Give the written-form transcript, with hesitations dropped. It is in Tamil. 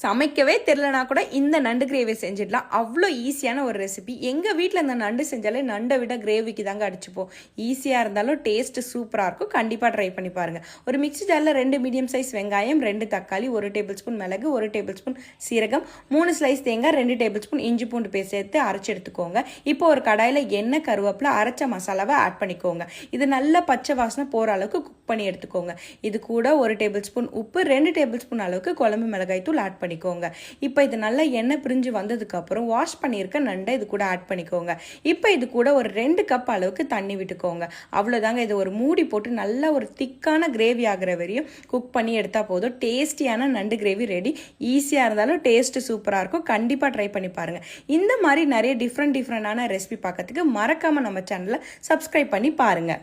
சமைக்கவே தெரிலனா கூட இந்த நண்டு கிரேவி செஞ்சிடலாம். அவ்வளோ ஈஸியான ஒரு ரெசிபி. எங்கள் வீட்டில் இந்த நண்டு செஞ்சாலே நண்டை விட கிரேவிக்கு தாங்க அடிச்சுப்போம். ஈஸியாக இருந்தாலும் டேஸ்ட்டு சூப்பராக இருக்கும். கண்டிப்பாக ட்ரை பண்ணி பாருங்கள். ஒரு மிக்ஸி ஜாரில் 2 மீடியம் சைஸ் வெங்காயம், 2 தக்காளி, 1 டேபிள் ஸ்பூன் மிளகு, 1 டேபிள் ஸ்பூன் சீரகம், 3 ஸ்லைஸ் தேங்காய், 2 டேபிள் ஸ்பூன் இஞ்சி பூண்டு பேஸ்ட் சேர்த்து அரைச்சி எடுத்துக்கோங்க. இப்போ ஒரு கடாயில் எண்ணெய், கருவேப்பிலை, அரைச்ச மசாலாவை ஆட் பண்ணிக்கோங்க. இது நல்லா பச்சை வாசனை போகிற அளவுக்கு குக் பண்ணி எடுத்துக்கோங்க. இது கூட 1 டேபிள் ஸ்பூன் உப்பு, 2 டேபிள் ஸ்பூன் அளவுக்கு குழம்பு மிளகாய் தூள் ஆட் பண்ணிக்கோங்க. இப்போ இது நல்லா எண்ணெய் பிரிஞ்சு வந்ததுக்கப்புறம் வாஷ் பண்ணியிருக்க நண்டை இது கூட ஆட் பண்ணிக்கோங்க. இப்போ இது கூட ஒரு 2 கப் அளவுக்கு தண்ணி விட்டுக்கோங்க. அவ்வளோதாங்க. இது ஒரு மூடி போட்டு நல்லா ஒரு திக்கான கிரேவி ஆகிற வரையும் குக் பண்ணி எடுத்தால் போதும். டேஸ்டியான நண்டு கிரேவி ரெடி. ஈஸியாக இருந்தாலும் டேஸ்ட்டு சூப்பராக இருக்கும். கண்டிப்பாக ட்ரை பண்ணி பாருங்கள். இந்த மாதிரி நிறைய டிஃப்ரெண்டான ரெசிபி பார்க்கறதுக்கு மறக்காமல் நம்ம சேனலை சப்ஸ்கிரைப் பண்ணி பாருங்கள்.